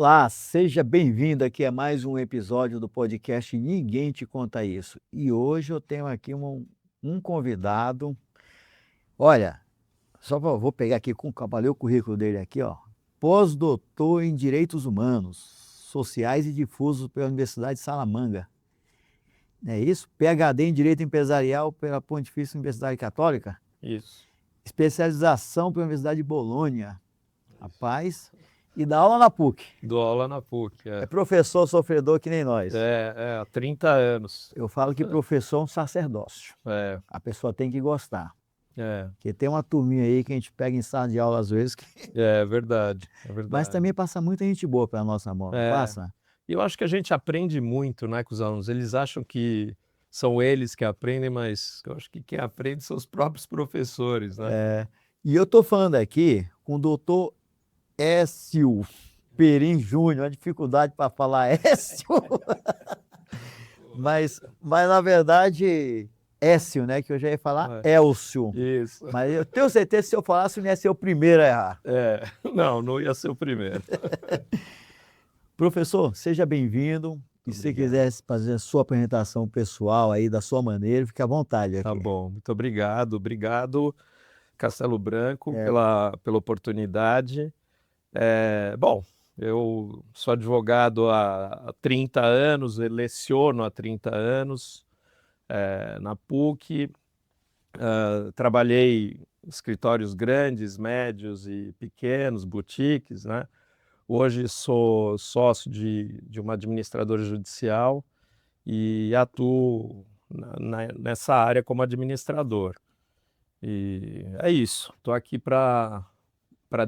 Olá, seja bem-vindo aqui a mais um episódio do podcast Ninguém Te Conta Isso. E hoje eu tenho aqui um convidado. Olha, vou pegar aqui com o currículo dele aqui, ó. Pós-doutor em Direitos Humanos, Sociais e Difusos pela Universidade de Salamanca. É isso? PhD em Direito Empresarial pela Pontifícia Universidade Católica. Isso. Especialização pela Universidade de Bolonha. Rapaz, e dá aula na PUC. Dou aula na PUC, É professor sofredor que nem nós. há 30 anos. Eu falo que professor é um sacerdócio. É, A pessoa tem que gostar. é, Porque tem uma turminha aí que a gente pega em sala de aula às vezes, é verdade, é verdade. mas também passa muita gente boa pela nossa mão, não É. passa? E eu acho que a gente aprende muito, né, com os alunos. Eles acham que são eles que aprendem, mas eu acho que quem aprende são os próprios professores, né? É. E eu estou falando aqui com o doutor Écio Perim Júnior, uma dificuldade para falar Écio, mas na verdade Écio, né, que eu já ia falar Élcio. Isso. Mas eu tenho certeza que se eu falasse não ia ser o primeiro a errar. Não ia ser o primeiro. Professor, seja bem-vindo. E se você quiser fazer a sua apresentação pessoal aí da sua maneira, fique à vontade aqui. Tá bom, muito obrigado. Obrigado, Castelo Branco, É. pela oportunidade. Bom, eu sou advogado há 30 anos, leciono há 30 anos na PUC. Trabalhei em escritórios grandes, médios e pequenos, boutiques, né? Hoje sou sócio de uma administradora judicial e atuo nessa área como administrador. E é isso, estou aqui para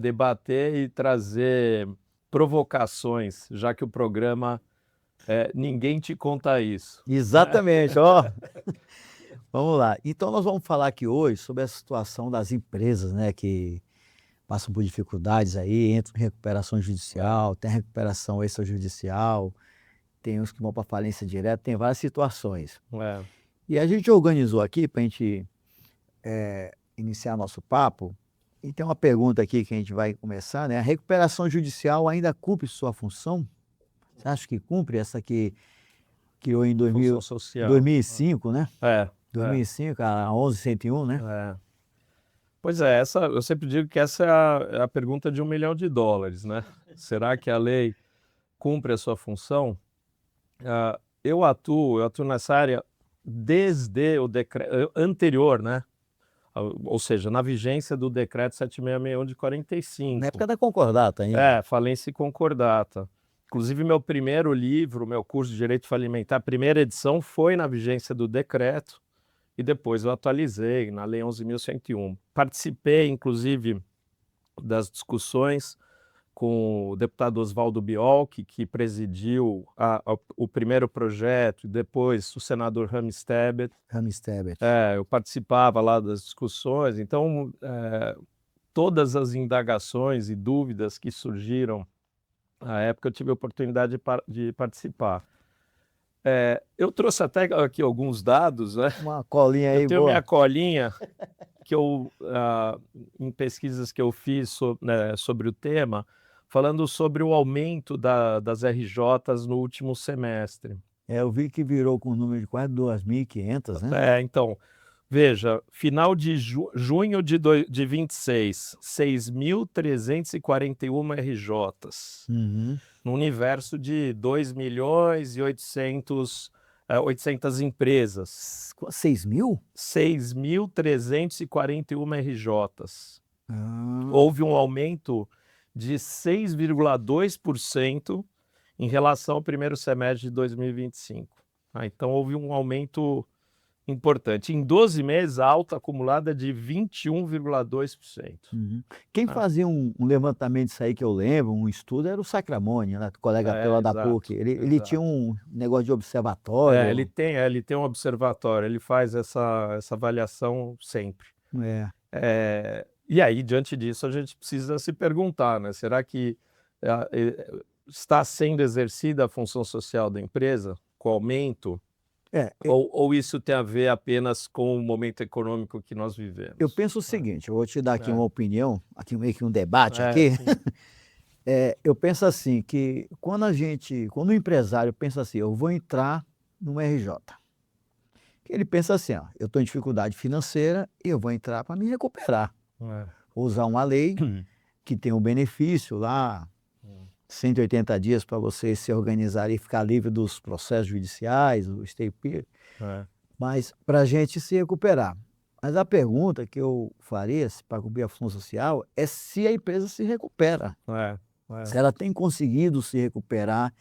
debater e trazer provocações, já que o programa Ninguém Te Conta Isso. Exatamente, ó. Vamos lá. Então nós vamos falar aqui hoje sobre a situação das empresas, né, que passam por dificuldades aí, entram em recuperação judicial, tem recuperação extrajudicial, tem uns que vão para falência direta, tem várias situações. É, E a gente organizou aqui para a gente iniciar nosso papo, e tem uma pergunta aqui que a gente vai começar, né? A recuperação judicial ainda cumpre sua função? Você acha que cumpre essa que criou em função social. 2005, né? É, 2005, a 11.101, né? é. Pois é, eu sempre digo que essa é a pergunta de $1 milhão, né? Será que a lei cumpre a sua função? Eu atuo nessa área desde o decreto anterior, né? Ou seja, na vigência do decreto 7661 de 45. Na época da concordata ainda. Falência e concordata. Inclusive, meu primeiro livro, meu curso de Direito Falimentar, a primeira edição foi na vigência do decreto e depois eu atualizei na Lei 11.101. Participei, inclusive, das discussões com o deputado Oswaldo Biolchi, que presidiu o primeiro projeto, e depois o senador Rames Tebet. Eu participava lá das discussões, então todas as indagações e dúvidas que surgiram na época eu tive a oportunidade de participar. Eu trouxe até aqui alguns dados, né? Uma colinha aí, eu tenho boa. Minha colinha, que em pesquisas que eu fiz sobre o tema, falando sobre o aumento das RJs no último semestre. Eu vi que virou com um número de quase 2.500, né? Então, veja, final de junho de 26, 6.341 RJs, no universo de 2.800.000 empresas. 6.000? 6.341 RJs. Houve um aumento de 6,2% em relação ao primeiro semestre de 2025. Então, houve um aumento importante. Em 12 meses, a alta acumulada é de 21,2%. Quem fazia um levantamento disso aí que eu lembro, um estudo, era o Sacramone, né? Colega pela da PUC. Ele tinha um negócio de observatório. Ele tem um observatório, ele faz essa avaliação sempre. E aí, diante disso, a gente precisa se perguntar, né? Será que está sendo exercida a função social da empresa com aumento? Ou isso tem a ver apenas com o momento econômico que nós vivemos? Eu penso o seguinte, eu vou te dar aqui uma opinião, aqui meio que um debate aqui. Eu penso assim, que quando o empresário pensa assim, eu vou entrar no RJ, que ele pensa assim, ó, eu estou em dificuldade financeira e eu vou entrar para me recuperar. É. Vou usar uma lei que tem um benefício lá, 180 dias para você se organizar e ficar livre dos processos judiciais, o stay period, É. mas para a gente se recuperar. Mas a pergunta que eu faria para cumprir a função social é se a empresa se recupera, É. se ela tem conseguido se recuperar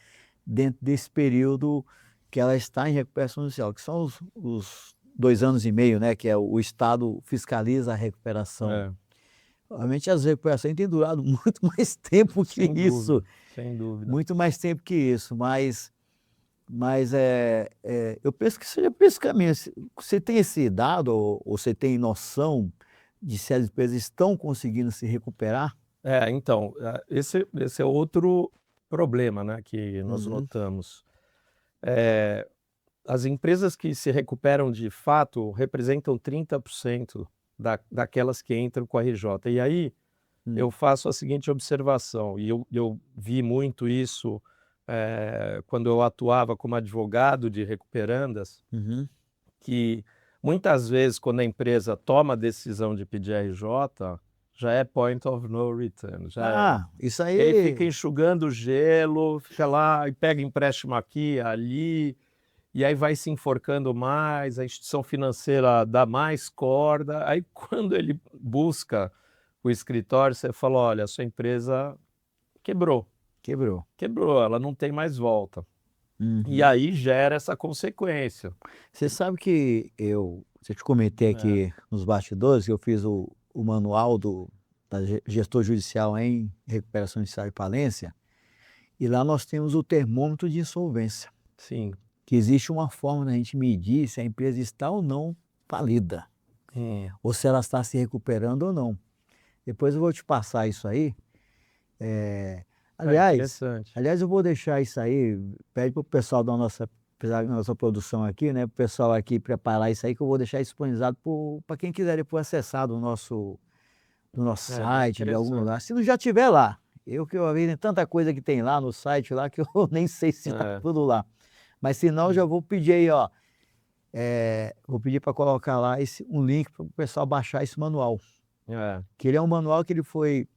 dentro desse período que ela está em recuperação social, que são os 2 anos e meio, né, que é o Estado fiscaliza a recuperação. É. Realmente as recuperações têm durado muito mais tempo que Sem isso, dúvida, sem dúvida. muito mais tempo que isso, mas eu penso que seja por esse caminho. Você tem esse dado ou você tem noção de se as empresas estão conseguindo se recuperar? Então, esse é outro problema, né, que nós Uhum, notamos. Eh, as empresas que se recuperam de fato representam 30% daquelas que entram com a RJ. E aí hum, eu faço a seguinte observação, e eu vi muito isso, quando eu atuava como advogado de recuperandas, uhum. que muitas vezes quando a empresa toma a decisão de pedir RJ, já é point of no return, já era. Ah, isso E aí fica aí, enxugando o gelo, fica lá e pega empréstimo aqui, ali, e aí vai se enforcando mais, a instituição financeira dá mais corda, aí quando ele busca o escritório, você fala: "Olha, a sua empresa quebrou, quebrou. quebrou, ela não tem mais volta". E Uhum. aí gera essa consequência. Você sabe que eu te comentei É, aqui nos bastidores que eu fiz o manual da gestor judicial em recuperação judicial e falência, e lá nós temos o termômetro de insolvência, sim. que existe uma forma da gente medir se a empresa está ou não falida, Hum. ou se ela está se recuperando ou não. Depois eu vou te passar isso aí. É Aliás, interessante. aliás, eu vou deixar isso aí, pede para o pessoal da nossa produção aqui, né, para o pessoal aqui preparar isso aí, que eu vou deixar disponibilizado para quem quiser depois acessar do nosso É bem site, de algum lugar. interessante. Se não já tiver lá, eu vi tem tanta coisa que tem lá no site lá que eu nem sei se está É. tudo lá. Mas se não, já vou pedir aí, ó, vou pedir para colocar lá um link para o pessoal baixar esse manual, É. que ele é um manual que ele foi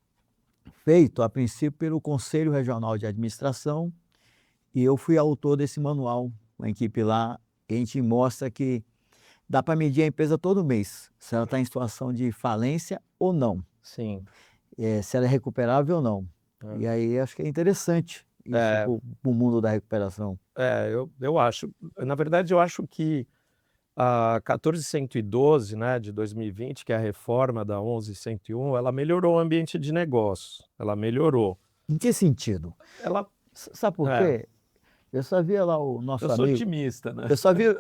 feito a princípio pelo Conselho Regional de Administração. E eu fui autor desse manual, com a equipe lá, e a gente mostra que dá para medir a empresa todo mês, se ela está em situação de falência ou não, Sim. se ela é recuperável ou não. É. E aí acho que é interessante isso É, para o mundo da recuperação. eu acho. Na verdade, eu acho que a 14.112, né, de 2020, que é a reforma da 11.101, ela melhorou o ambiente de negócios. Ela melhorou. Em que sentido? Ela, Sabe por é, quê? Eu só via lá o eu nosso sou amigo, otimista, né? eu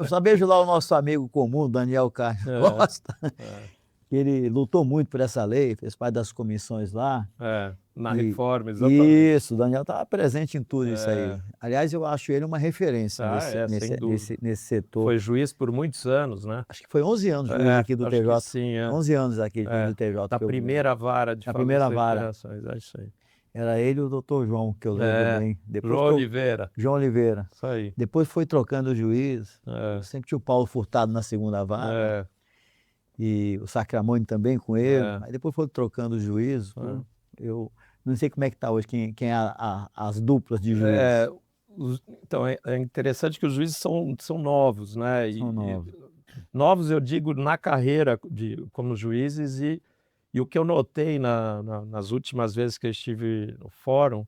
só vejo lá o nosso amigo comum, Daniel Carlos É, Costa, é, que ele lutou muito por essa lei, fez parte das comissões lá. na E reforma, exatamente. isso, o Daniel estava presente em tudo isso aí. É, Aliás, eu acho ele uma referência nesse sem nesse dúvida. nesse nesse setor. Foi juiz por muitos anos, né? Acho que foi 11 anos juiz aqui do Acho que TJ, sim, 11 anos aqui do TJ Da que eu vi, primeira vara de na primeira falência e vara. recuperações, é isso aí. Era ele e o doutor João, que eu lembro É, bem. Depois João Oliveira, João Oliveira. isso aí. Depois foi trocando o juiz, É, sempre tinha o Paulo Furtado na segunda vara, é, e o Sacramone também com ele, é, aí depois foi trocando o juízo, é. tudo. Eu não sei como é que está hoje, quem é as duplas de É, juízes. então, é interessante que os juízes são novos, né? São novos. Novos, eu digo, na carreira como juízes, e o que eu notei nas últimas vezes que eu estive no fórum,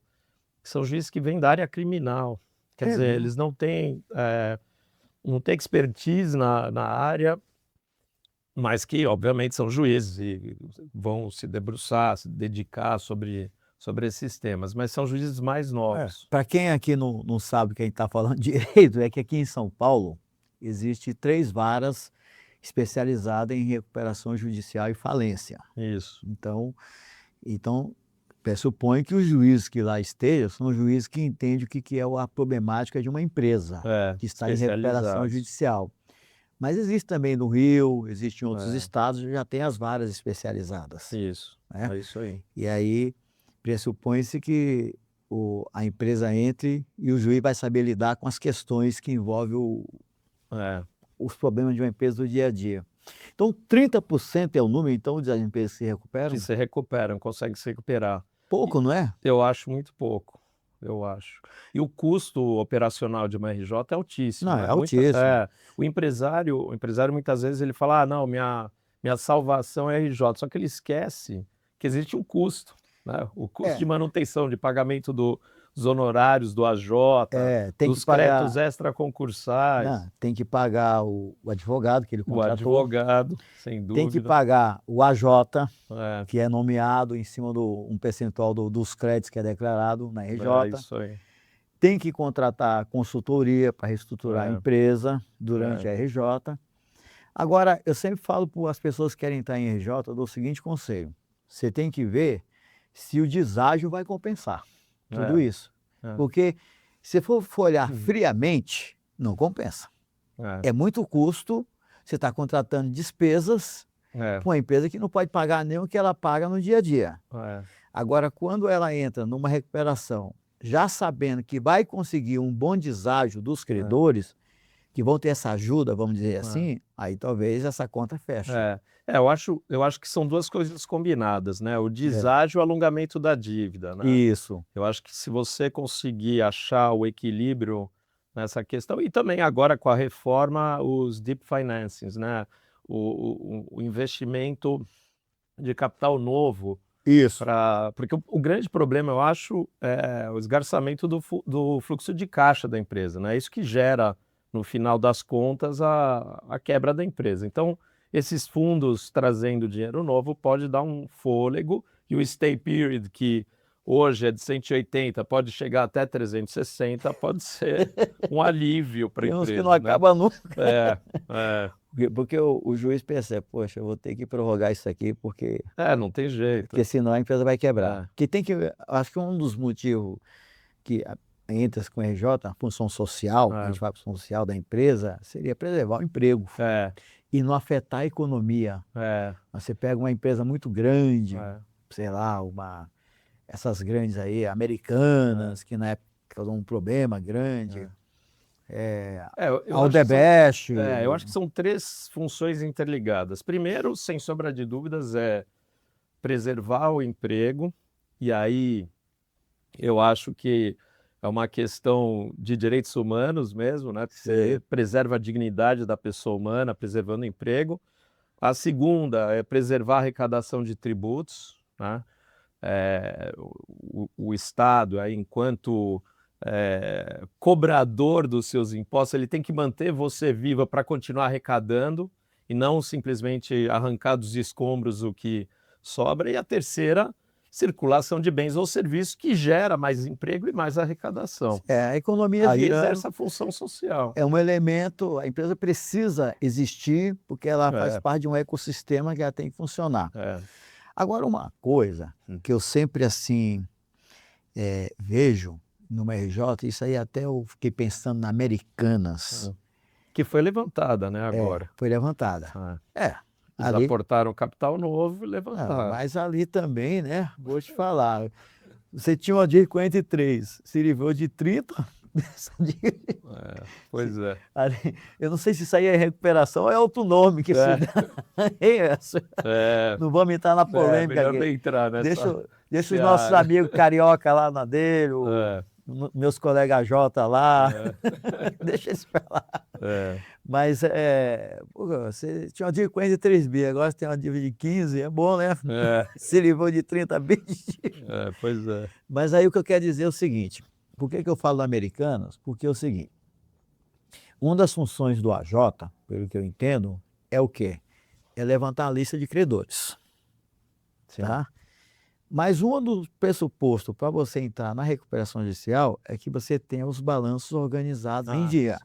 são juízes que vêm da área criminal. Quer É dizer, mesmo? eles não têm expertise na área, mas que, obviamente, são juízes e vão se debruçar, se dedicar sobre esses temas, mas são juízes mais novos. Para quem aqui não sabe quem está falando direito, é que aqui em São Paulo existe 3 varas especializadas em recuperação judicial e falência. Isso. Então pressupõe que os juízes que lá estejam são juízes que entendem o que é a problemática de uma empresa que está em recuperação Especializados. judicial. Mas existe também no Rio, existe em outros É, estados, já tem as varas especializadas, isso. né. É isso aí. E aí pressupõe-se que a empresa entre e o juiz vai saber lidar com as questões que envolvem os problemas de uma empresa do dia a dia. Então, 30% é o número, então, das empresas que se recuperam? Que se recuperam, conseguem se recuperar. Pouco, não é? Eu acho muito pouco, eu acho. E o custo operacional de uma RJ é altíssimo. Não, né? é altíssimo. O empresário não, vezes ele fala, não, minha salvação é RJ, só que ele esquece que existe um custo, né? O custo de manutenção, de pagamento dos honorários do AJ, tem dos que pagar, créditos extraconcursais. Não, tem que pagar o advogado que ele contratou. O advogado, sem dúvida. Tem que pagar o AJ, que é nomeado em cima um percentual dos créditos que é declarado na RJ. Isso aí. Tem que contratar consultoria para reestruturar a empresa durante a RJ. Agora, eu sempre falo para as pessoas que querem estar em RJ, eu dou o seguinte conselho. Você tem que ver se o deságio vai compensar tudo isso. Porque se for olhar friamente, não compensa. É muito custo, você está contratando despesas para uma empresa que não pode pagar nem o que ela paga no dia a dia. Agora, quando ela entra numa recuperação, já sabendo que vai conseguir um bom deságio dos credores, que vão ter essa ajuda, vamos dizer assim, aí talvez essa conta feche. Eu acho que são duas coisas combinadas, né? O deságio e o alongamento da dívida, né? Isso. Eu acho que se você conseguir achar o equilíbrio nessa questão, e também agora com a reforma, os deep financings, né? O investimento de capital novo. Isso. Porque o grande problema, eu acho, é o esgarçamento do fluxo de caixa da empresa, né? Isso que gera, no final das contas, a quebra da empresa. Então, esses fundos trazendo dinheiro novo pode dar um fôlego, e o stay period, que hoje é de 180, pode chegar até 360, pode ser um alívio para a empresa. Tem uns que não acaba nunca. Porque o juiz percebe, poxa, eu vou ter que prorrogar isso aqui porque... não tem jeito. Porque senão a empresa vai quebrar. Acho que um dos motivos que entra com o RJ, a função social, a gente vai para a função social da empresa, seria preservar o emprego e não afetar a economia. Você pega uma empresa muito grande, sei lá, essas grandes aí, americanas, que na época causou um problema grande. Aldebest. Eu acho que são três funções interligadas. Primeiro, sem sombra de dúvidas, é preservar o emprego, e aí eu acho que é uma questão de direitos humanos mesmo, né? Você preserva a dignidade da pessoa humana, preservando o emprego. A segunda é preservar a arrecadação de tributos, né? O Estado, aí, enquanto cobrador dos seus impostos, ele tem que manter você viva para continuar arrecadando e não simplesmente arrancar dos escombros o que sobra. E a terceira, circulação de bens ou serviços, que gera mais emprego e mais arrecadação. A economia aí exerce a função social. É um elemento, a empresa precisa existir porque ela faz parte de um ecossistema que ela tem que funcionar. Agora, uma coisa que eu sempre assim vejo numa RJ, isso aí até eu fiquei pensando na Americanas. Que foi levantada, né, agora. Foi levantada. Eles aportaram capital novo e levantaram. Mas ali também, né, vou te falar, você tinha uma dívida de 43, se livrou de 30... Pois é. Eu não sei se isso aí é recuperação ou é outro nome que se dá. Não vamos entrar na polêmica aqui. Entrar nessa deixa os nossos amigos carioca lá na dele, meus colegas J lá, deixa eles pra lá. Mas você tinha uma dívida de 43 bi, agora você tem uma dívida de 15, é bom, né? Se livrou de 30 bi. Pois é. Mas aí o que eu quero dizer é o seguinte, por que eu falo Americanas? Porque é o seguinte, uma das funções do AJ, pelo que eu entendo, é o quê? É levantar a lista de credores. Tá? Mas um dos pressupostos para você entrar na recuperação judicial é que você tenha os balanços organizados em dia,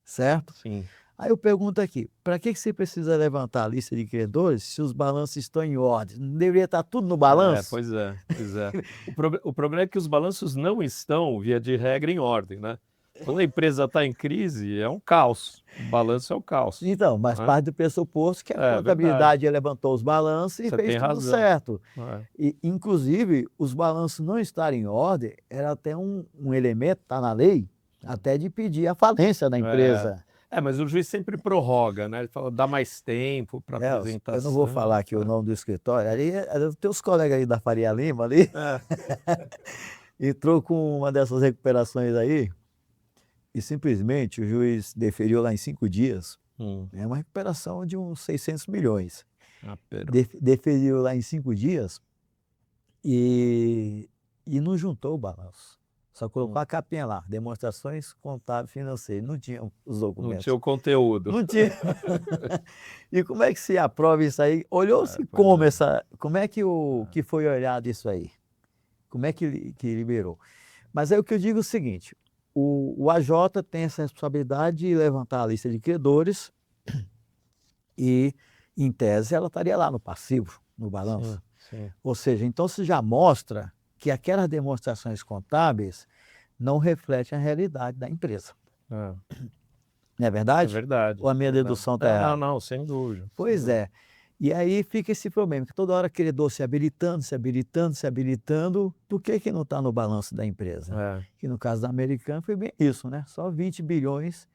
certo? Sim. Aí eu pergunto aqui, para que você precisa levantar a lista de credores se os balanços estão em ordem? Não deveria estar tudo no balanço? Pois é. O problema é que os balanços não estão, via de regra, em ordem, né? Quando a empresa está em crise, é um caos. O balanço é o caos. Então, mas Né? parte do pressuposto que a É contabilidade levantou os balanços e Você fez tem tudo razão. certo. É. E, inclusive, os balanços não estarem em ordem era até um elemento, está na lei, até de pedir a falência da empresa. Mas o juiz sempre prorroga, né? Ele fala, dá mais tempo para apresentação. Eu não vou falar aqui o nome do escritório, ali é dos teus colegas aí da Faria Lima ali, entrou com uma dessas recuperações aí e simplesmente o juiz deferiu lá em 5 dias. É uma recuperação de uns 600 milhões. Deferiu lá em 5 dias e não juntou o balanço. Só colocou a capinha lá, demonstrações contábeis financeiras. Não tinha os documentos. Não tinha o conteúdo. Não tinha. E como é que se aprova isso aí? Olhou-se como como é que foi olhado isso aí? Como é que liberou? Mas aí o que eu digo é o seguinte, o AJ tem essa responsabilidade de levantar a lista de credores e, em tese, ela estaria lá no passivo, no balanço. Sim. Ou seja, então se já mostra que aquelas demonstrações contábeis não refletem a realidade da empresa. Não é verdade? É verdade. Ou a minha dedução está errada? Não, sem dúvida. Pois é. E aí fica esse problema, que toda hora credor se habilitando, por que não está no balanço da empresa? Que no caso da Americana foi bem isso, né? Só 20 bilhões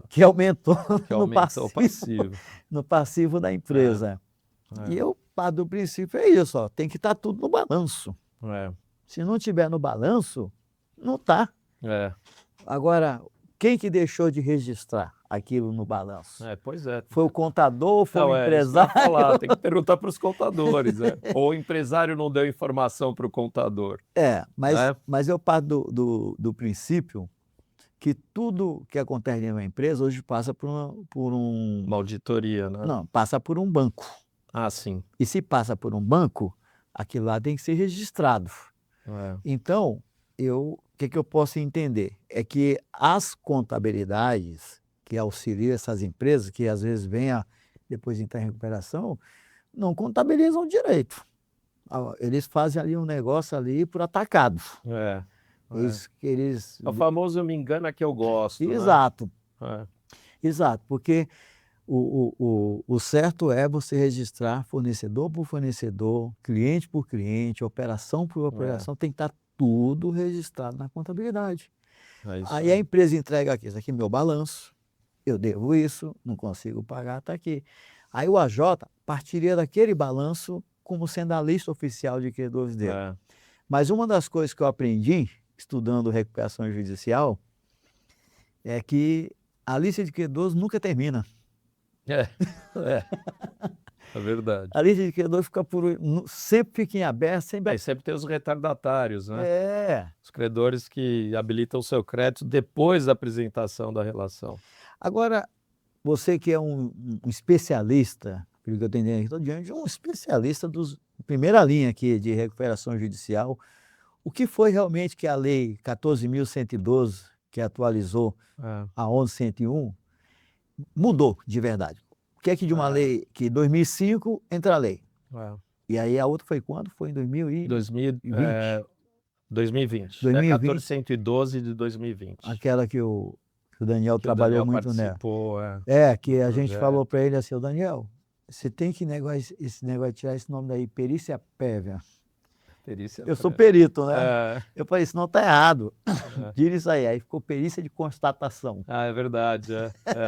que aumentou, o passivo. No passivo da empresa. E eu parto do princípio é isso, ó, tem que estar tudo no balanço. Se não tiver no balanço, não está. Agora, quem que deixou de registrar aquilo no balanço? Pois é. Foi o contador, foi o empresário? Tem que perguntar para os contadores. Ou o empresário não deu informação para o contador. Mas eu parto do princípio que tudo que acontece em uma empresa hoje passa por uma auditoria, né? Não, passa por um banco. Sim. E se passa por um banco, aquilo lá tem que ser registrado. Então, o que eu posso entender? É que as contabilidades que auxiliam essas empresas, que às vezes vêm depois de entrar em recuperação, não contabilizam direito. Eles fazem ali um negócio ali por atacado. É o famoso me engana que eu gosto. Exato. Né? Exato, porque o certo é você registrar fornecedor por fornecedor, cliente por cliente, operação por operação, tem que estar tudo registrado na contabilidade. Aí a empresa entrega aqui, isso aqui é meu balanço, eu devo isso, não consigo pagar, está aqui. Aí o AJ partiria daquele balanço como sendo a lista oficial de credores dele. Mas uma das coisas que eu aprendi, estudando recuperação judicial, é que a lista de credores nunca termina. É verdade. A lista de credores sempre fica em aberto. Sempre tem os retardatários, né? Os credores que habilitam o seu crédito depois da apresentação da relação. Agora, você que é um especialista, pelo que eu entendi aqui, estou diante de um especialista primeira linha aqui de recuperação judicial, o que foi realmente que a lei 14.112, que atualizou a 11.101, mudou de verdade? O que é que de uma lei que em 2005 entra a lei? E aí a outra foi quando? Foi em 2020. 2020. 14.112 de 2020. Aquela que o Daniel trabalhou muito nela. Que a gente falou para ele assim, Daniel, você tem que esse negócio de tirar esse nome daí, perícia prévia. Eu sou perito, né? Eu falei, isso não está errado. Tira isso aí. Aí ficou perícia de constatação. É verdade.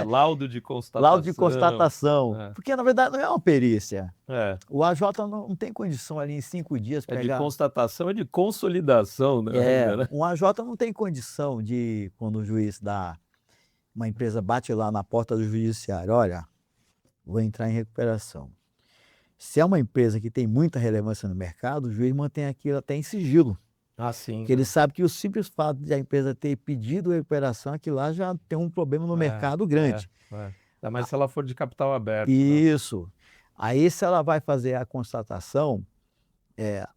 Laudo de constatação. Laudo de constatação. Porque, na verdade, não é uma perícia. O AJ não tem condição ali em 5 dias pegar... de constatação, é de consolidação. Né? Um AJ não tem condição de, quando o juiz uma empresa bate lá na porta do judiciário, olha, vou entrar em recuperação. Se é uma empresa que tem muita relevância no mercado, o juiz mantém aquilo até em sigilo. Sim. Porque ele sabe que o simples fato de a empresa ter pedido recuperação, aquilo lá já tem um problema no mercado grande. Ainda mais se ela for de capital aberto. Isso. Né? Aí, se ela vai fazer a constatação,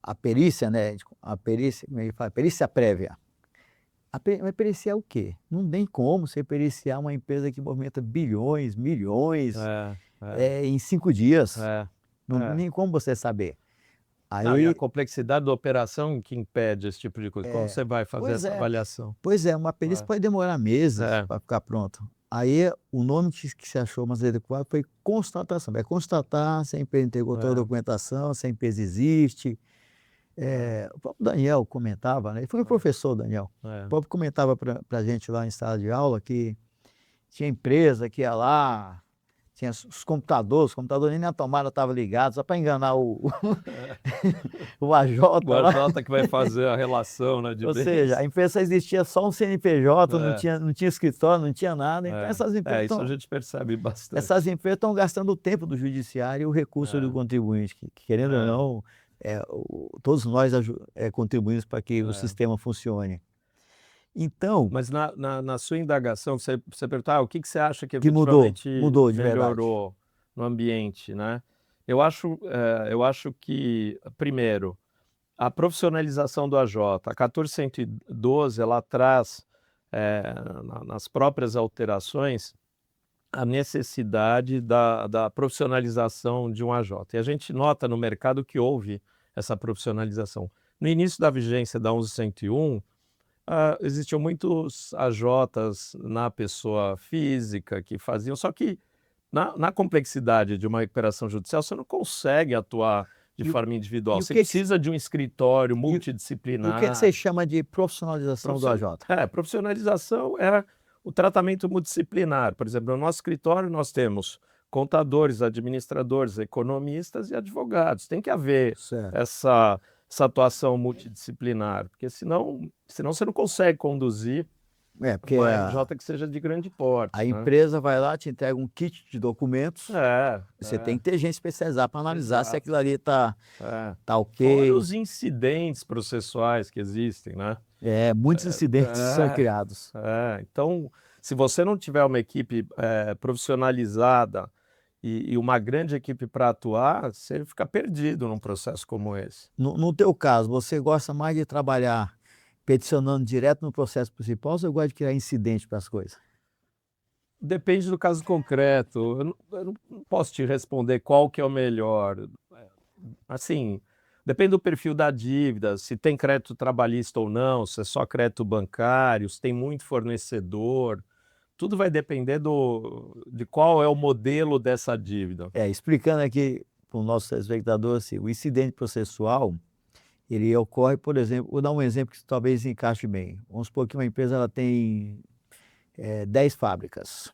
a perícia, né? A perícia prévia. Vai periciar o quê? Não tem como você periciar uma empresa que movimenta bilhões, milhões em 5 dias. Não tem nem como você saber. Não, e a Aí, complexidade da operação que impede esse tipo de coisa, quando você vai fazer pois essa é, avaliação. pois é, uma perícia É, pode demorar meses é, para ficar pronto. Aí o nome que se achou mais adequado foi constatação. É constatar se a empresa entregou toda a é, documentação, se a empresa existe. é, O próprio Daniel comentava, né? Ele foi um professor, Daniel. O é. próprio comentava para a gente lá em sala de aula que tinha empresa que ia lá, tinha os computadores nem na tomada estavam ligados, só para enganar o O AJ lá. AJ que vai fazer a relação, né, de Ou seja, bens. a empresa só existia só um CNPJ, não É, tinha, não tinha escritório, não tinha nada. Então isso a gente percebe essas bastante. empresas estão gastando o tempo do judiciário e o recurso do É, contribuinte, que querendo ou é, não, todos nós contribuímos para que o é. sistema funcione. Então, Mas na sua indagação, você perguntou, o que você acha que que mudou, efetivamente mudou de verdade. melhorou no ambiente, né? Eu acho que, primeiro, a profissionalização do AJ, a 1412, ela traz, nas próprias alterações, a necessidade da profissionalização de um AJ. E a gente nota no mercado que houve essa profissionalização. No início da vigência da 1101, existiam muitos AJs na pessoa física que faziam, só que na complexidade de uma recuperação judicial, você não consegue atuar de E, o- forma individual. e o Você que, precisa de um escritório e, e o que multidisciplinar. você chama de profissionalização do AJ? Profissionalização é o tratamento multidisciplinar. Por exemplo, no nosso escritório nós temos contadores, administradores, economistas e advogados. Tem que haver Certo. essa atuação multidisciplinar, porque senão você não consegue conduzir Porque uma RJ que seja de grande a porte, né? empresa vai lá, te entrega um kit de documentos, É, você tem é, que ter gente especializada para analisar se aquilo exato. ali É. tá Fora ok. os incidentes processuais que existem, né? Muitos incidentes são É, criados. então, se você não tiver uma equipe profissionalizada e uma grande equipe para atuar, você fica perdido num processo como esse. No teu caso, você gosta mais de trabalhar peticionando direto no processo principal ou você gosta de criar incidente para as coisas? Depende do caso concreto. Eu não posso te responder qual que é o melhor. Assim, depende do perfil da dívida, se tem crédito trabalhista ou não, se é só crédito bancário, se tem muito fornecedor. Tudo vai depender de qual é o modelo dessa dívida. Explicando aqui para o nosso telespectador, assim, o incidente processual, ele ocorre, por exemplo, vou dar um exemplo que talvez encaixe bem. Vamos supor que uma empresa ela tem 10 fábricas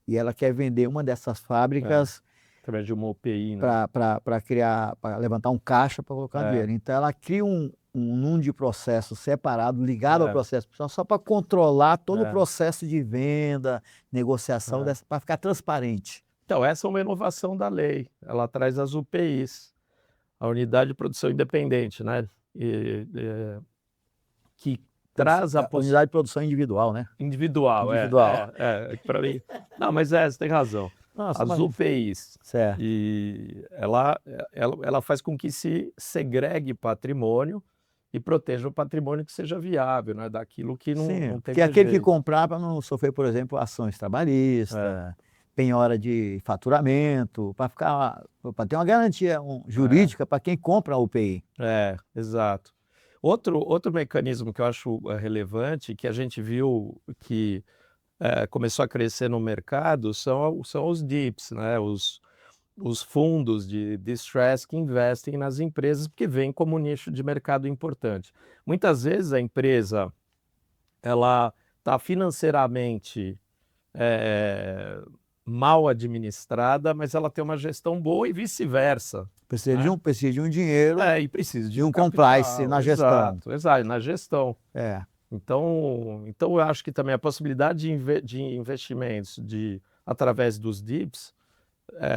e ela quer vender uma dessas É, fábricas através de uma UPI, né? para criar, para levantar um caixa para colocar É, dinheiro. Então ela cria um número de processo separado, ligado ao é, processo pessoal, só para controlar todo o é, processo de venda, negociação, é. para ficar transparente. Então, essa é uma inovação da lei. Ela traz as UPIs, a Unidade de Produção Independente, né? Que traz a Unidade de produção individual, né? individual, Individual. para mim. Não, mas você tem razão. Nossa, As mas... UPIs, Certo. e ela faz com que se segregue patrimônio e proteja o patrimônio que seja viável, né? Daquilo que Sim, não tem porque mais aquele que jeito. comprar para não sofrer, por exemplo, ações É, trabalhistas, penhora de faturamento, para ter uma garantia é, jurídica para quem compra a UPI. exato. Outro mecanismo que eu acho relevante, que a gente viu que começou a crescer no mercado, são os DIPs, né? Os fundos de distress que investem nas empresas, porque vem como nicho de mercado importante. Muitas vezes a empresa ela está financeiramente eh, mal administrada, mas ela tem uma gestão boa e vice-versa, né? Precisa de um dinheiro E precisa de e um um compliance capital, na gestão. exato, exato, na gestão. É. Então eu acho que também a possibilidade de investimentos através dos DIPs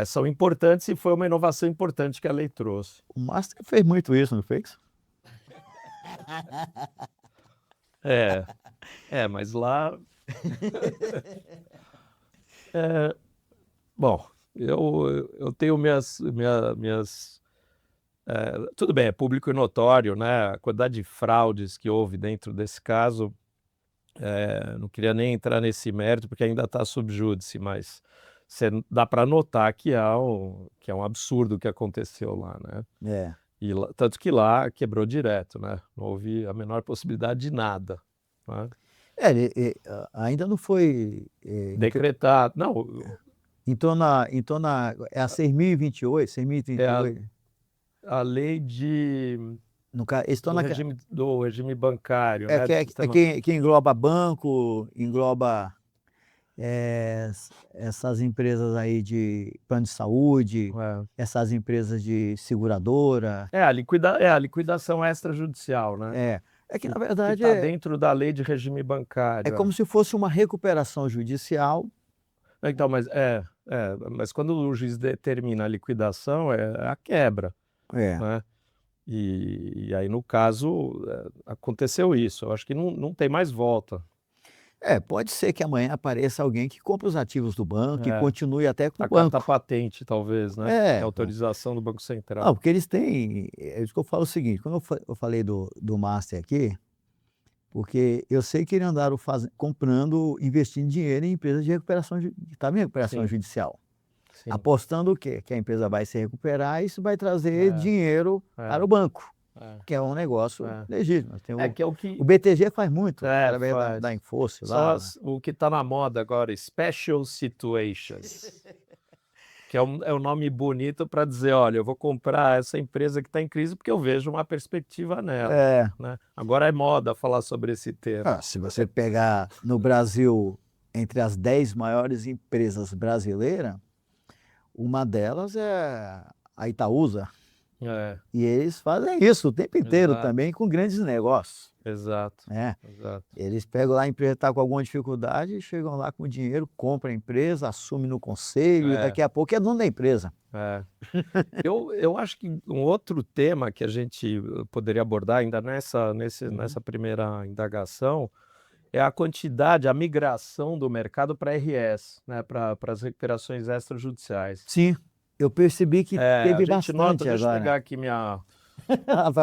são importantes e foi uma inovação importante que a lei trouxe. O Master fez muito isso, não fez? É, mas lá, bom, eu tenho tudo bem, é público e notório, né? A quantidade de fraudes que houve dentro desse caso, não queria nem entrar nesse mérito porque ainda está sub júdice, mas dá para notar que é um absurdo o que aconteceu lá, né? É. Tanto que lá quebrou direto, né? Não houve a menor possibilidade de nada, né? Ainda não foi. Decretado. Não, É a 6.028, é 6.038. a lei No caso, eles estão do regime bancário, é né? que, Do é, é sistema. que engloba banco, engloba é, essas empresas aí de plano de saúde, É. essas empresas de seguradora. É a liquidação extrajudicial, né? É que, Que na verdade, está dentro da lei de regime é bancário. como se fosse uma recuperação judicial. Então, mas quando o juiz determina a liquidação, é a quebra, É. né? E aí, no caso, aconteceu isso. Eu acho que não tem mais volta. Pode ser que amanhã apareça alguém que compre os ativos do banco e É. continue até com o A carta banco. patente, talvez, né? É. É autorização do Banco Não, Central. porque eles têm. É isso que eu falo o seguinte: quando eu falei do Master aqui, porque eu sei que eles andaram comprando, investindo dinheiro em empresas de recuperação, que estavam em recuperação Sim, judicial. sim. Apostando o quê? Que a empresa vai se recuperar e isso vai trazer É, dinheiro é, para o banco, é, que é um negócio é. legítimo. Tem Que é o o que BTG faz muito, através faz. da Enforce São lá, né? o que está na moda agora, special situations. Que é o nome bonito para dizer, olha, eu vou comprar essa empresa que está em crise porque eu vejo uma perspectiva nela, É. né? Agora é moda falar sobre esse termo. Se você pegar no Brasil, entre as 10 maiores empresas brasileiras, uma delas é a Itaúsa. É, E eles fazem isso o tempo inteiro exato, também com grandes negócios, exato, né? exato. Eles pegam lá, a empresa está com alguma dificuldade, chegam lá com dinheiro, compram a empresa, assumem no conselho e É, daqui a pouco é dono da empresa. é. Eu acho que um outro tema que a gente poderia abordar ainda nessa primeira indagação é a quantidade, a migração do mercado para RS, né, para as recuperações extrajudiciais. Sim, eu percebi que A teve gente nota, bastante deixa eu agora. pegar aqui A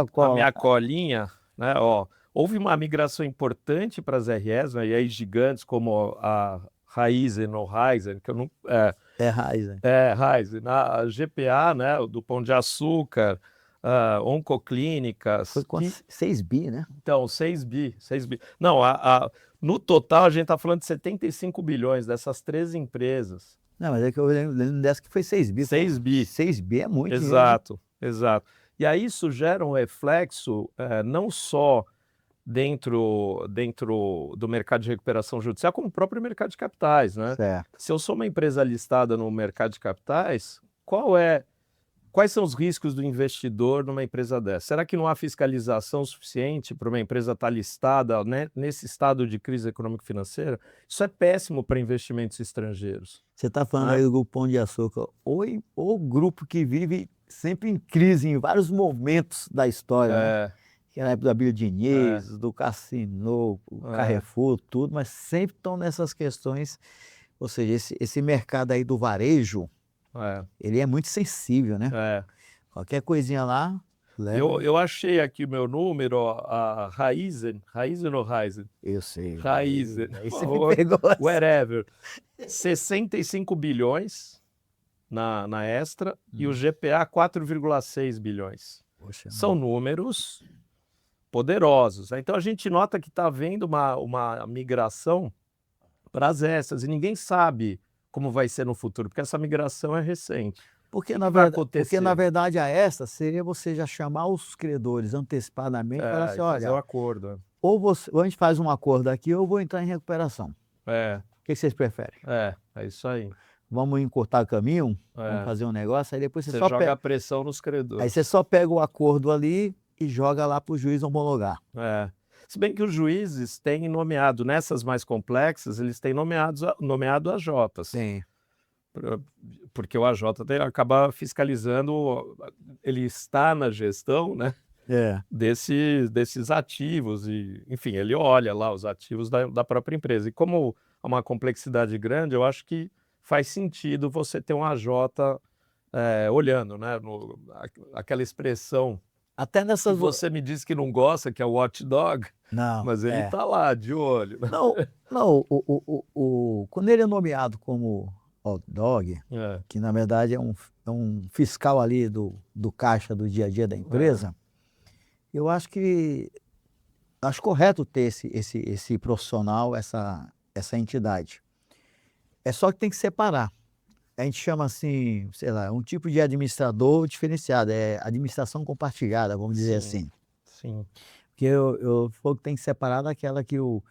a cola. minha colinha, né? Ó, houve uma migração importante para as RS, né, e aí gigantes como a Raizen ou Raizen, que eu não. É raiz, né? Raizen, a GPA, né, do Pão de Açúcar, Foi Oncoclínicas, com 6 bi, né? então, 6 bi, 6 bi. Não, no total a gente está falando de 75 bilhões dessas 13 empresas. Não, mas é que eu lembro dessa que foi 6 bi. 6 bi. 6 bi é muito dinheiro, hein? Exato, exato. E aí isso gera um reflexo não só dentro do mercado de recuperação judicial, como o próprio mercado de capitais, né? Certo. Se eu sou uma empresa listada no mercado de capitais, quais são os riscos do investidor numa empresa dessa? Será que não há fiscalização suficiente para uma empresa estar listada, né, nesse estado de crise econômico-financeira? Isso é péssimo para investimentos estrangeiros. Você está falando Né? aí do Grupo Pão de Açúcar, ou grupo que vive sempre em crise em vários momentos da história, né? Que é na época da Bíblia Diniz, do Cassino, o Carrefour, tudo, mas sempre estão nessas questões. Ou seja, esse mercado aí do varejo, ele é muito sensível, né? Qualquer coisinha lá, leva. Eu achei aqui o meu número, ó, a Raizen ou Raizen? Eu sei. Raizen, Aí você me pegou. wherever. 65 bilhões na Extra e o GPA 4,6 bilhões. Poxa, São números poderosos, né? Então a gente nota que está havendo uma migração para as extras e ninguém sabe como vai ser no futuro, porque essa migração é recente. Porque, Porque na verdade, a esta seria você já chamar os credores antecipadamente e falar assim, fazer um olha, acordo. ou a gente faz um acordo aqui ou eu vou entrar em recuperação. O que vocês preferem? É isso aí. Vamos encurtar o caminho? Vamos fazer um negócio? Aí depois você joga a pressão nos credores. Aí você só pega o acordo ali e joga lá para o juiz homologar. Se bem que os juízes têm nomeado, nessas mais complexas, eles têm nomeado AJs. Sim. Porque o AJ acaba fiscalizando, ele está na gestão, né, desses ativos, e, enfim, ele olha lá os ativos da própria empresa. E como há uma complexidade grande, eu acho que faz sentido você ter um AJ olhando, né, aquela expressão. Até nessas. Que você me disse que não gosta, que é o watchdog, mas ele está lá, de olho. Não, quando ele é nomeado como hot dog, É. que na verdade é um fiscal ali do caixa do dia a dia da empresa, eu acho correto ter esse profissional, essa entidade. É só que tem que separar. A gente chama assim, sei lá, um tipo de administrador diferenciado, é administração compartilhada, vamos dizer Sim, assim. sim. Porque eu falo que tem que separar daquela que o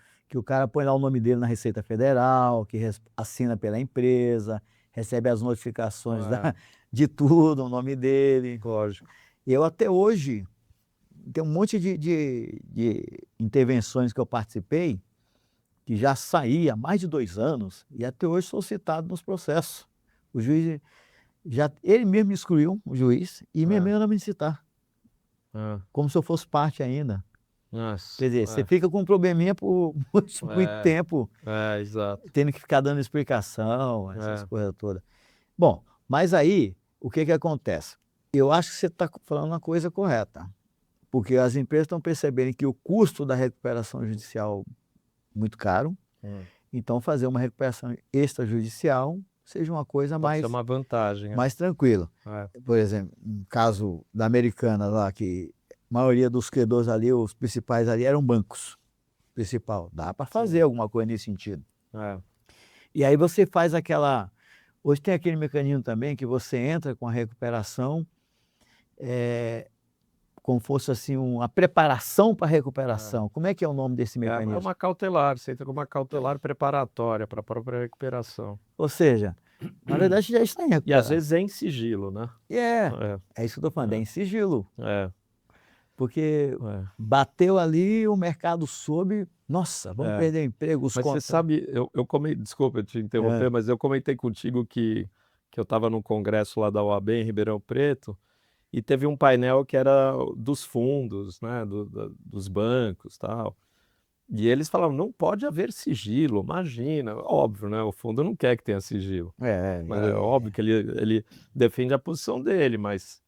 cara põe lá o nome dele na Receita Federal, que assina pela empresa, recebe as notificações É. de tudo, o nome dele. Lógico. Eu até hoje, tem um monte de intervenções que eu participei, que já saí há mais de 2 anos, e até hoje sou citado nos processos. O juiz ele mesmo me excluiu, o juiz, e me É. emenda a me citar, É. como se eu fosse parte ainda. Nossa, Quer dizer, você fica com um probleminha por muito é, tempo, exato. tendo que ficar dando explicação, essas É. coisas todas. Bom, mas aí, o que acontece? Eu acho que você está falando uma coisa correta, porque as empresas estão percebendo que o custo da recuperação judicial é muito caro, Hum. então fazer uma recuperação extrajudicial seja uma coisa Pode ser uma vantagem. mais tranquila. É. Por exemplo, no caso da Americana lá, que a maioria dos credores ali, os principais ali eram bancos principal. Dá para fazer Sim. alguma coisa nesse sentido. É. E aí você faz aquela... Hoje tem aquele mecanismo também que você entra com a recuperação, como fosse assim uma preparação para a recuperação. Como é que é o nome desse É mecanismo? uma cautelar, você entra com uma cautelar preparatória para a própria recuperação. Ou seja, na verdade já está em E às recuperação. vezes é em sigilo, né? É isso que eu estou falando, é em sigilo. É. Porque É. bateu ali, o mercado soube, nossa, vamos É. perder o emprego, os Mas você sabe, desculpa te interromper, mas eu comentei contigo que eu estava num congresso lá da OAB em Ribeirão Preto e teve um painel que era dos fundos, né, dos bancos, tal. E eles falavam, não pode haver sigilo, imagina, óbvio, né? O fundo não quer que tenha sigilo. Mas é óbvio que ele defende a posição dele, mas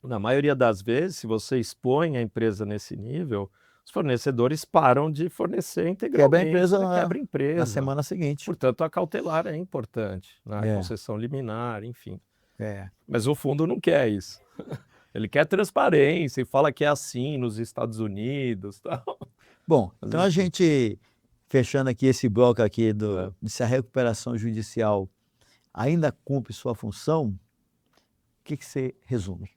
na maioria das vezes, se você expõe a empresa nesse nível, os fornecedores param de fornecer quebra a integralmente, empresa né? Quebra a na empresa. semana seguinte. Portanto, a cautelar é importante, né? A É. concessão liminar, enfim. É. Mas o fundo não quer isso. Ele quer transparência e fala que é assim nos Estados Unidos, tal. Bom, Mas, então a enfim. gente, fechando aqui esse bloco aqui É. de se a recuperação judicial ainda cumpre sua função, o que você resume?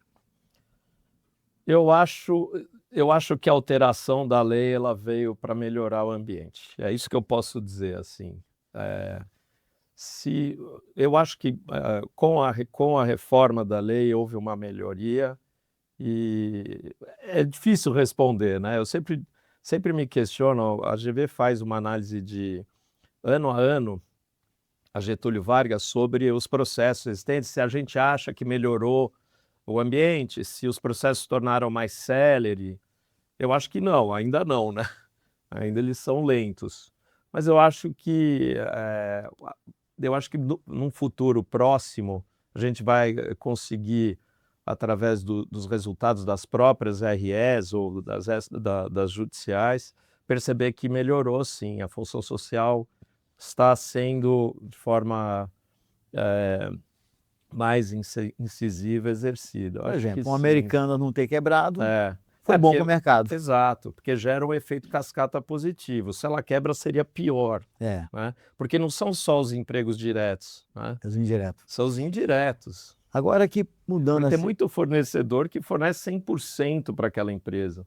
Eu acho que a alteração da lei ela veio para melhorar o ambiente. É isso que eu posso dizer assim. Eu acho que com a reforma da lei houve uma melhoria e é difícil responder, né? Eu sempre me questiono. A GV faz uma análise de ano a ano, a Getúlio Vargas, sobre os processos existentes, se a gente acha que melhorou o ambiente, se os processos se tornaram mais céleres. Eu acho que não, ainda não, né? Ainda eles são lentos. Mas eu acho que num futuro próximo a gente vai conseguir, através dos resultados das próprias REs ou das judiciais, perceber que melhorou sim, a função social está sendo de forma mais incisiva exercida. Eu Por acho que exemplo, um sim. americano não ter quebrado foi É bom porque- para o mercado. Exato, porque gera um efeito cascata positivo. Se ela quebra, seria pior, É, né? Porque não são só os empregos diretos, né? os indiretos. São os indiretos. Agora aqui, mudando Porque tem assim, muito fornecedor que fornece 100% para aquela empresa.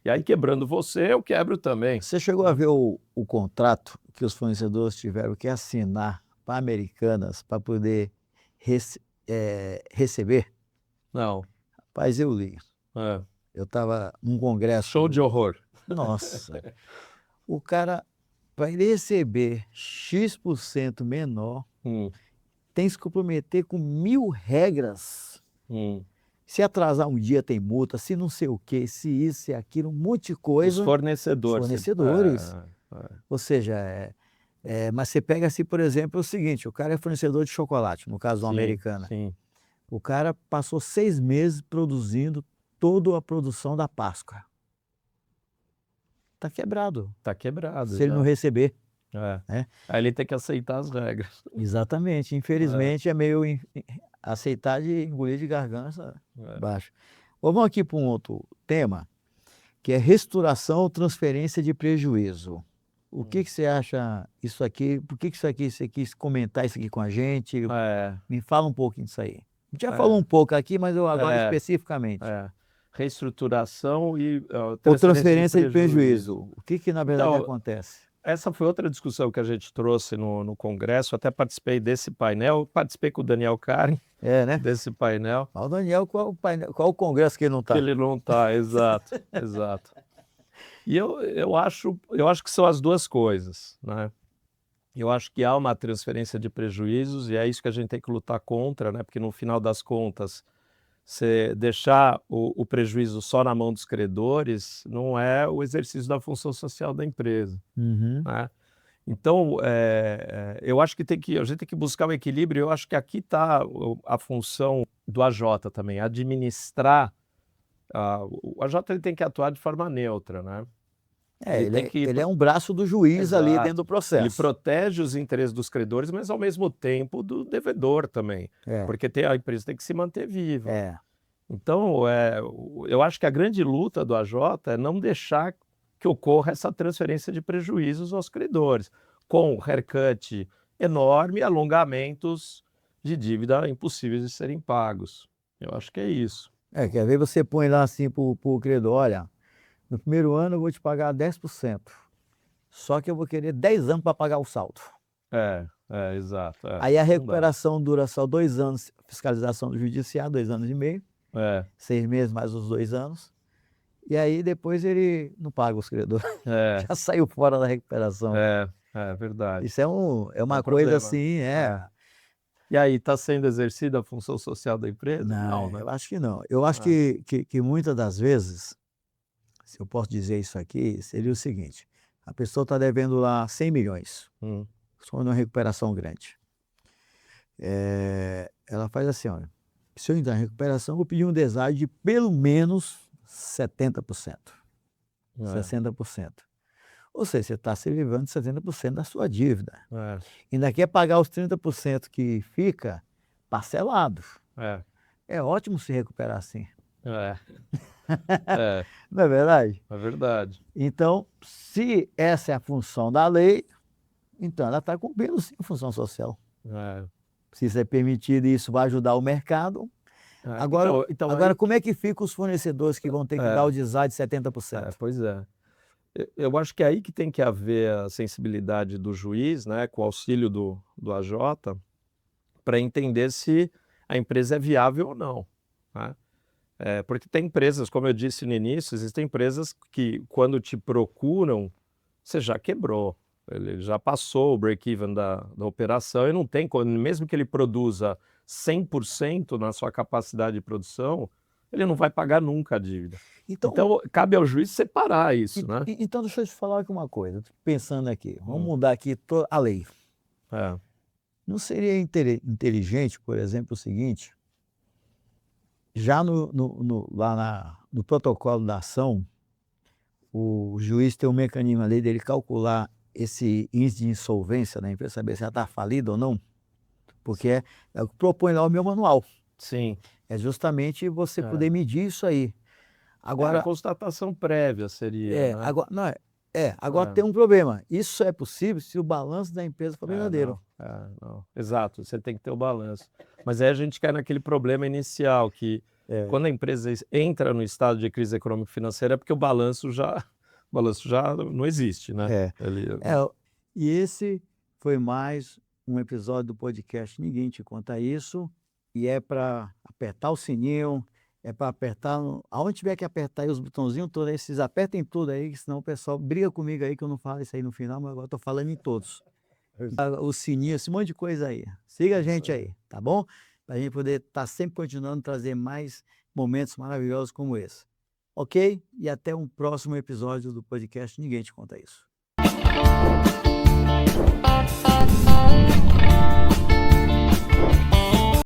E aí, quebrando você, eu quebro também. você chegou a ver o contrato que os fornecedores tiveram que assinar para Americanas para poder receber? Não. Rapaz, eu li. É. Eu estava num congresso. Show de horror. Nossa, o cara, para ele receber X% menor, tem que se comprometer com 1000 regras. Se atrasar um dia tem multa, se não sei o quê, se isso, se aquilo, um monte de coisa. Os fornecedores. Fornecedores. Ou seja, mas você pega assim, por exemplo, o seguinte, o cara é fornecedor de chocolate, no caso do Americana. Sim. O cara passou 6 meses produzindo toda a produção da Páscoa. Está quebrado. Está quebrado. Se ele não receber. né? Aí ele tem que aceitar as regras. Exatamente. Infelizmente é meio aceitar de engolir de garganta baixo. Vamos aqui para um outro tema, que é restauração ou transferência de prejuízo. O que você acha isso aqui? Por que isso aqui você quis comentar isso aqui com a gente? Me fala um pouquinho disso aí. A gente já falou um pouco aqui, mas eu agora especificamente. Reestruturação e ou transferência de prejuízo. O que na verdade Então, acontece? Essa foi outra discussão que a gente trouxe no Congresso. Até participei desse painel, participei com o Daniel Karen né? desse painel. O Daniel, qual o congresso que ele não está? Que ele não está, exato, exato. E eu acho que são as duas coisas, né? Eu acho que há uma transferência de prejuízos e é isso que a gente tem que lutar contra, né? Porque no final das contas, você deixar o prejuízo só na mão dos credores não é o exercício da função social da empresa, né? Então, eu acho que a gente tem que buscar o equilíbrio. Eu acho que aqui está a função do AJ também, administrar. O AJ ele tem que atuar de forma neutra, né? Ele é um braço do juiz ali dentro do processo. Ele protege os interesses dos credores, mas ao mesmo tempo do devedor também, porque a empresa tem que se manter viva. Então, eu acho que a grande luta do AJ é não deixar que ocorra essa transferência de prejuízos aos credores, com haircut enorme e alongamentos de dívida impossíveis de serem pagos. Eu acho que é isso. Quer ver, você põe lá assim para o credor, olha, no primeiro ano eu vou te pagar 10%, só que eu vou querer 10 anos para pagar o saldo. Exato. Aí a recuperação dura só 2 anos, fiscalização do judiciário, 2 anos e meio, 6 meses mais os 2 anos, e aí depois ele não paga os credores, já saiu fora da recuperação. É verdade. Isso é uma coisa assim, E aí, está sendo exercida a função social da empresa? Não, né? Eu acho que não. Eu acho que muitas das vezes, se eu posso dizer isso aqui, seria o seguinte: a pessoa está devendo lá 100 milhões, só numa recuperação grande. Ela faz assim, olha, se eu entrar em recuperação, eu vou pedir um deságio de pelo menos 70%, 60%. Ou seja, você está se livrando de 70% da sua dívida. Ainda quer pagar os 30% que fica parcelado. É ótimo se recuperar assim. Não é verdade? É verdade. Então, se essa é a função da lei, então ela está cumprindo sim a função social. Se isso é permitido e isso vai ajudar o mercado. Agora, como é que ficam os fornecedores que vão ter que dar o deságio de 70%? Pois é. Eu acho que é aí que tem que haver a sensibilidade do juiz, né, com o auxílio do AJ, para entender se a empresa é viável ou não, né? Porque tem empresas, como eu disse no início, existem empresas que quando te procuram, você já quebrou, ele já passou o break-even da operação e não tem, mesmo que ele produza 100% na sua capacidade de produção, ele não vai pagar nunca a dívida. Então cabe ao juiz separar isso, né? Então, deixa eu te falar aqui uma coisa, pensando aqui, vamos mudar aqui a lei. Não seria inteligente, por exemplo, o seguinte, já lá no protocolo da ação, o juiz tem um mecanismo ali dele calcular esse índice de insolvência da empresa, saber se ela está falida ou não, porque é o que propõe lá o meu manual. Sim. É justamente você poder medir isso aí. Agora, a constatação prévia seria. Né? Agora tem um problema. Isso só é possível se o balanço da empresa for verdadeiro. Não. Exato, você tem que ter o balanço. Mas aí a gente cai naquele problema inicial, que quando a empresa entra no estado de crise econômico-financeira é porque o balanço já não existe, né? E esse foi mais um episódio do podcast Ninguém Te Conta Isso. E é para apertar o sininho, é para apertar, aonde tiver que apertar aí os botãozinhos todos aí, vocês apertem tudo aí, senão o pessoal briga comigo aí que eu não falo isso aí no final, mas agora eu tô falando em todos. O sininho, esse monte de coisa aí. Siga a gente aí, tá bom? Para a gente poder estar sempre continuando a trazer mais momentos maravilhosos como esse. Ok? E até um próximo episódio do podcast Ninguém Te Conta Isso.